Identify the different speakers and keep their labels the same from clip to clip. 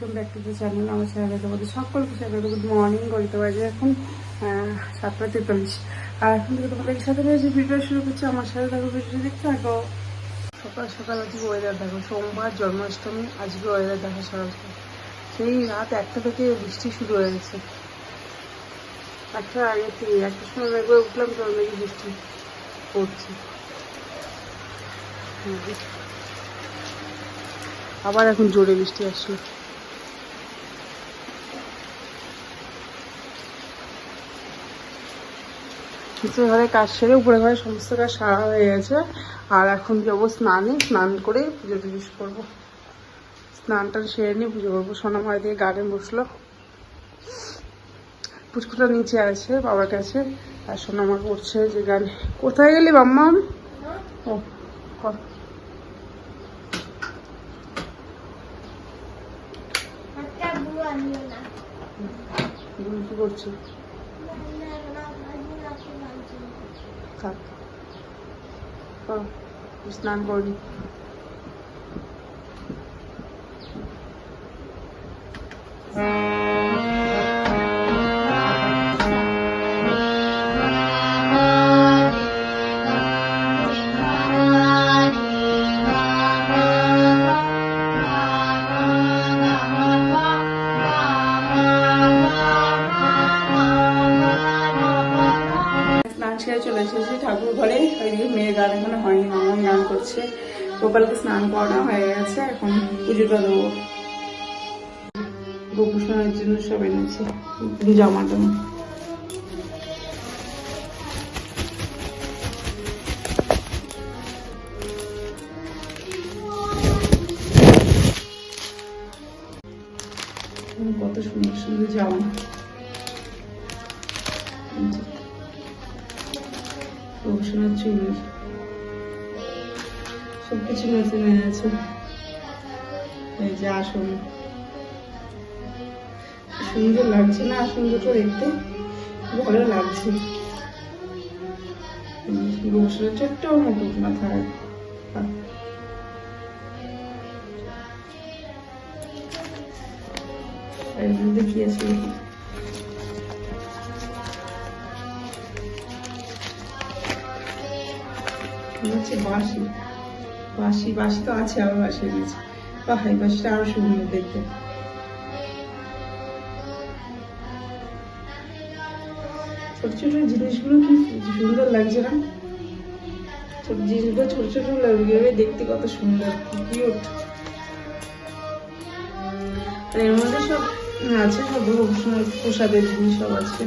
Speaker 1: Welcome back to the channel. আমার চ্যানেলে তোমাদের সকলকে স্বাগত। গুড মর্নিং বলতে পারি, এখন 7:43। আর এখন থেকে তোমাদের সাথে রয়েছে ভিডিও শুরু করছি। আমার সাথে দেখো, ভিডিও দেখতে থাকো। সকাল সকাল আজকে ওয়েদার দেখো, সোমবার জন্মাষ্টমী, আজকে ওয়েদার দেখো সকাল সকাল। সেই রাত 1টা থেকে বৃষ্টি শুরু হয়ে গেছে। একটা আগে থেকে একটার সময় একবার উঠলাম, তখন নাকি বৃষ্টি পড়ছে। আবার এখন জোরে বৃষ্টি আসলো। নিচে ঘরে কাজ সেরে উপরে ঘরে সমস্ত কাজ সারা হয়ে গেছে। আর এখন যাবো স্নানে, স্নান করে পুজো টুজো করবো। স্নানটা সেরে নিয়ে পুজো করবো। সোনামায় দিয়ে গার্ডেন বসলো, পুচকুটা নিচে আছে বাবার কাছে, আর সোনামা করছে যে গান। কোথায় গেলি মাম্মা? ও কর। কি করছি? থাক, স্নান করবি। চলে এসেছি ঠাকুর ঘরে। ওইদিকে মেয়ের গান এখনো হয়নি, মামা গান করছে। গোপালকে স্নান করানো হয়ে গেছে, এখন পুজোটা দেবো। গোপুষণের জন্য সব এনেছি জামা টামা। কত সুন্দর সুন্দর জামা, গোপুষণের চুড়ি, সবকিছু নতুন এনেছে। এই যে আসন, সুন্দর লাগছে না আসনটা দেখতে? ভালো লাগছে। গোপুষণের ছোট্ট মুকুট মাথায়। কি আছে বাঁশি, বাঁশি বাঁশি তো আছে, আবার বাঁশি এনেছে। এই বাঁশিটা আরো সুন্দর দেখতে। ছোট ছোট জিনিসগুলো কি সুন্দর লাগছে না? ছোট জিনিসগুলো ছোট ছোট লাগবে, দেখতে কত সুন্দর, কিউট। এর মধ্যে সব আছে, সব প্রসাদের জিনিস সব আছে।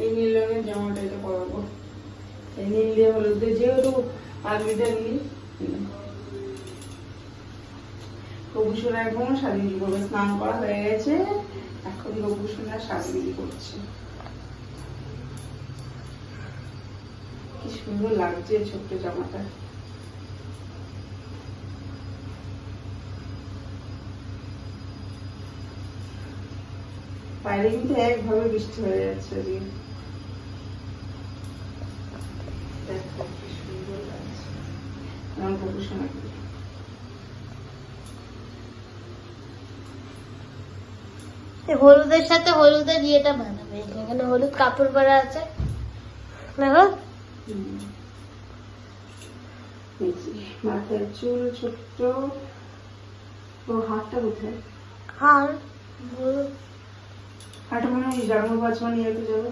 Speaker 1: এই নীল রঙের জামাটা এটা পরাবো। এই নীল দিয়ে হলুদ দিয়ে, যেহেতু আলমিটা নীল। গোপুষণা এখনো সাজুগুজি করবে, স্নান করা হয়ে গেছে, এখন গোপুষণা সাজুগুজি করছে। কি সুন্দর লাগছে ছোট্ট জামাটা। বাইরে কিন্তু একভাবে বৃষ্টি হয়ে যাচ্ছে। দেখো কি সুন্দর লাগছে আমার গোপুষণাকে।
Speaker 2: হলুদের সাথে হলুদের ইয়েটা বানাবে, এখানে হলুদ কাপড় পরা আছে দেখো।
Speaker 1: মাথার চুল ছোট্ট। ও হাতটা কোথায়? হাতটা মনে হয় জামার বাছমা নিয়ে যেতে যাবে।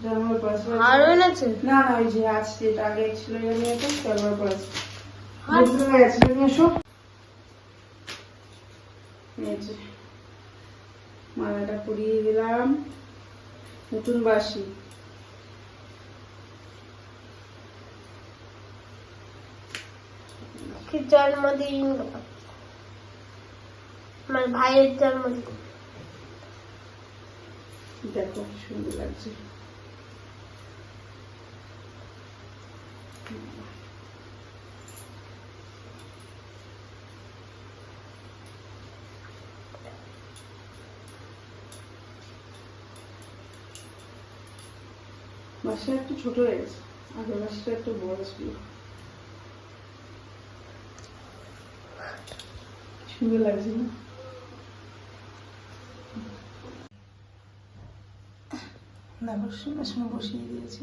Speaker 1: জামার বাছমা
Speaker 2: আছে
Speaker 1: না, না ওই যে আছে, যেটা আগে ছিল নিয়ে যেতে, তারপর পর আছে। নিয়ে এসো। মালাটা পরিয়ে দিলাম, নতুন বাঁশি।
Speaker 2: জন্মদিন, আমার ভাইয়ের জন্মদিন।
Speaker 1: দেখো সুন্দর লাগছে। বাঁশিটা একটু ছোট হয়ে গেছে, আগের বাঁশিটা একটু বড় ছিল। সুন্দর লাগছে না? দেখো সিংহাসনে বসিয়ে দিয়েছি।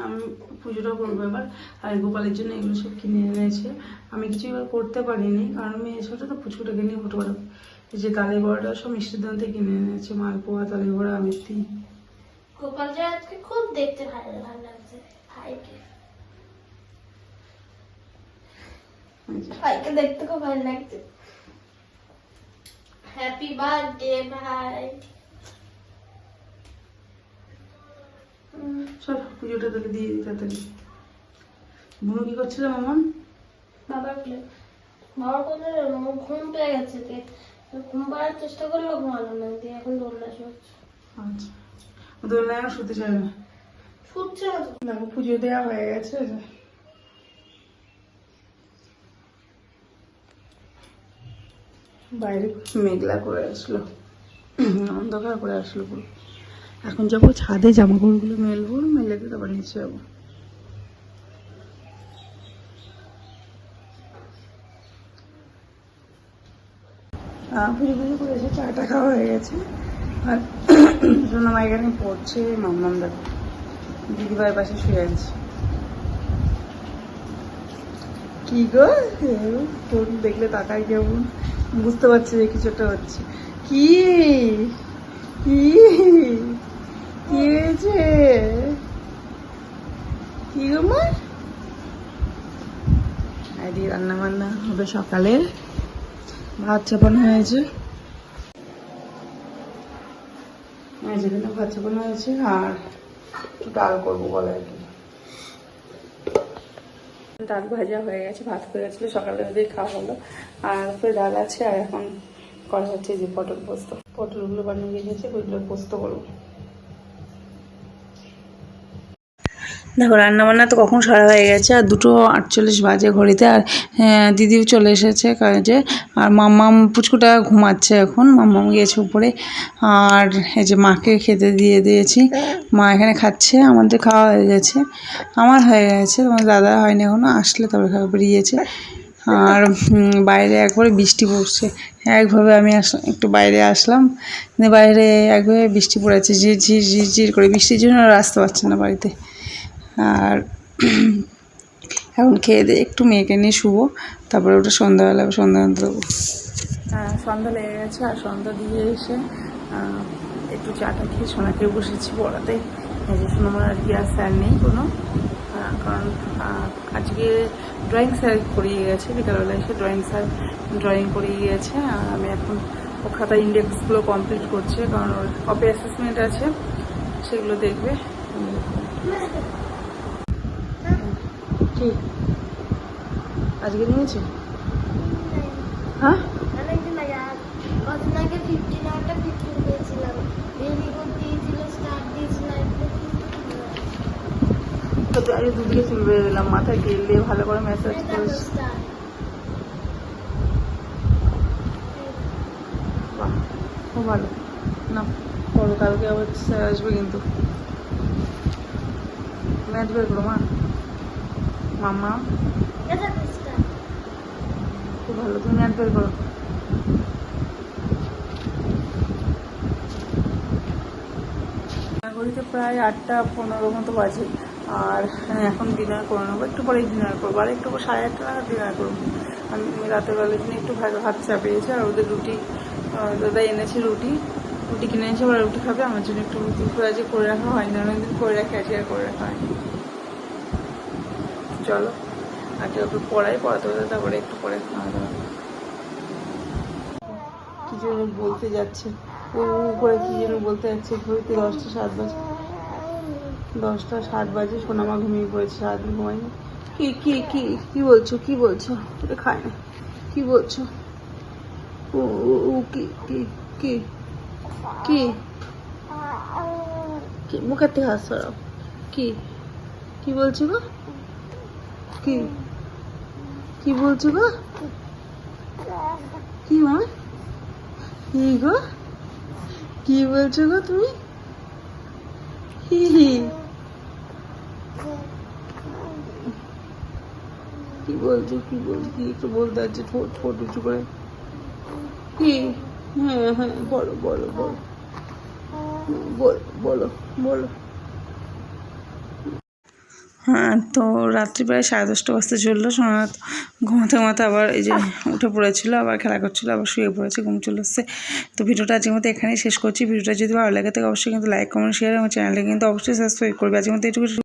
Speaker 1: আমি পুজোটা করবো এবার, আর গোপালের জন্য এগুলো সব কিনে এনেছে। আমি কিছু এবার করতে পারিনি, কারণ মেয়ে ছোটো তো পুচকুটাকে নিয়ে ফটো করাবো। এই যে তালে বড়াটা সব মিষ্টির দোকান থেকে কিনে এনেছে, মালপোয়া, তালে বড়া, মিষ্টি।
Speaker 2: গোপালকে আজকে খুব দেখতে ভালো লাগছে। ভাইকে দেখতে খুব ভালো লাগছে। হ্যাপি বার্থডে ভাই।
Speaker 1: চল পুজোটা তাহলে দিয়ে দিই তাড়াতাড়ি। বুনু কি করছিল মামা?
Speaker 2: বাবার কোলে ঘুম পেয়ে গেছে, ঘুম পাড়ার চেষ্টা করলো, ঘুমালো না, দিয়ে এখন দোলনা শুচ্ছে।
Speaker 1: আচ্ছা, দোলনায় আর শুতে চায় না?
Speaker 2: শুচ্ছে না তো।
Speaker 1: দেখো পুজো দেওয়া হয়ে গেছে। বাইরে মেঘলা করে আসলো, অন্ধকার করে আসলো পুরো। এখন যাবো ছাদে, জামা কাপড়গুলো মেলবো, মেলে দিয়ে তারপর নিচে যাবো। পুজো পুজো করেছে, চাটা খাওয়া হয়ে গেছে। আর সোনামা এখানে পড়ছে, মাম্মাম দেখো দিদিভাইয়ের পাশে শুয়ে আছে। কি গো, তোর দেখলে তাকাই কেমন, বুঝতে পারছি যে কিছু একটা হচ্ছে। কি কি কি হয়েছে? কি গো মা? আইডি রান্না বান্না হবে সকালে, ভাত চাপানো হয়েছে, যেখানে ভাত চাপানো হয়েছে, আর একটু ডাল করবো বলে আর কি। ডাল ভাজা হয়ে গেছে, ভাত হয়ে গেছিলো সকালে, ওদের খাওয়া হলো। আর উপরে ডাল আছে, আর এখন করা হচ্ছে যে পটল পোস্ত। পটলগুলো বানিয়ে রেখেছে, ওইগুলো পোস্ত করবো। দেখো রান্না বান্না তো কখন সারা হয়ে গেছে, আর 2:48 বাজে ঘড়িতে। আর দিদিও চলে এসেছে কাজে, আর মাম্মাম পুচকুটা ঘুমাচ্ছে এখন, মাম্মাম গিয়েছে উপরে। আর এই যে মাকে খেতে দিয়ে দিয়েছি, মা এখানে খাচ্ছে। আমাদের খাওয়া হয়ে গেছে, আমার হয়ে গেছে, তোমার দাদা হয়নি এখনো, আসলে তবে খাওয়া বেরিয়েছে। আর বাইরে একবারে বৃষ্টি পড়ছে, একভাবে আমি একটু বাইরে আসলাম, বাইরে একভাবে বৃষ্টি পড়েছে, ঝিরঝির ঝিরঝির করে, বৃষ্টির জন্য আর আসতে পারছে না বাড়িতে। আর এখন খেয়ে দিয়ে একটু মেয়েকে নিয়ে শুবো, তারপরে ওটা সন্ধ্যাবেলা সন্ধ্যা দেবো। সন্ধ্যা লেগে গেছে, আর সন্ধ্যা দিয়ে এসে একটু চাটা খেয়ে সোনাকে বসেছি পড়াতে। সোনামার আজকে আর স্যার নেই কোনো, কারণ আজকে ড্রয়িং স্যার করিয়ে গেছে, বিকালবেলা এসে ড্রয়িং করিয়ে গিয়েছে। আর আমি এখন ও খাতা ইন্ডেক্সগুলো কমপ্লিট করছে, কারণ ওর কপি অ্যাসেসমেন্ট আছে, সেগুলো দেখবে। কি আজকে নিয়েছে? হ্যাঁ আজকে দুদিকে চুল বেঁধে দিলাম, মাথায় তেল দিয়ে ভালো করে ম্যাসাজ করেছি। বাহ খুব ভালো, না করো, কালকে আবার স্যার আসবে কিন্তু। ম্যাথ বের করো মা, মাম্মা খুব ভালো, তুমি ম্যাথ বের করো। ঘড়িতে প্রায় 8:15 মতো বাজে। আর এখন ডিনার করে নেবো, একটু পরেই ডিনার করবো, আর একটু 8:30 নাগাদ ডিনার করবো। আমি রাতের বেলার জন্য একটু ভাত চাপিয়েছি, আর ওদের রুটি, দাদা এনেছে রুটি কিনে এনেছে, ওরা রুটি খাবে, আমার জন্য একটু রুটি আজকে করে রাখা হয়নি, অনেকদিন করে রাখি, আজকে আর করে রাখা হয়নি। চলো আজকে ওকে পড়াতে হতে, তারপরে একটু পরে খাওয়া দাওয়া। কি যেন বলতে যাচ্ছে ও, করে কি যেন বলতে যাচ্ছে। ঘড়িতে 10:07 বাজে, 10:07 বাজে, সোনামা ঘুমিয়ে পড়েছে, সারাদিন ঘুমায়নি। কি কি কি কি বলছো, কি বলছো? এটা খায় না, কি বলছো? ও ও কি কি কি কি কি মুখের থেকে হাত সরাও। কি কি বলছো গো? কি কি বলছো গো? কি মা, কি গো, কি বলছো গো তুমি? হি হি কি বলছো কি বলছো কি একটু বলতে আছে ঠোঁট ফোট উঁচু করে কি? হ্যাঁ হ্যাঁ বলো বলো বলো বলো বলো বলো। হ্যাঁ তো রাত্রি প্রায় 10:30 বাজতে চললো। সোনা ঘুমাতে ঘুমাতে আবার এই যে উঠে পড়েছিল, আবার খেলা করছিল, আবার শুয়ে পড়েছে, ঘুম চলে এসছে। তো ভিডিওটা আজকের মতো এখানেই শেষ করছি। ভিডিওটা যদি ভালো লাগে থাকে অবশ্যই কিন্তু লাইক কমেন্ট শেয়ার এবং চ্যানেলটা কিন্তু অবশ্যই সাবস্ক্রাইব করবে। আজকের মতো এটুকু।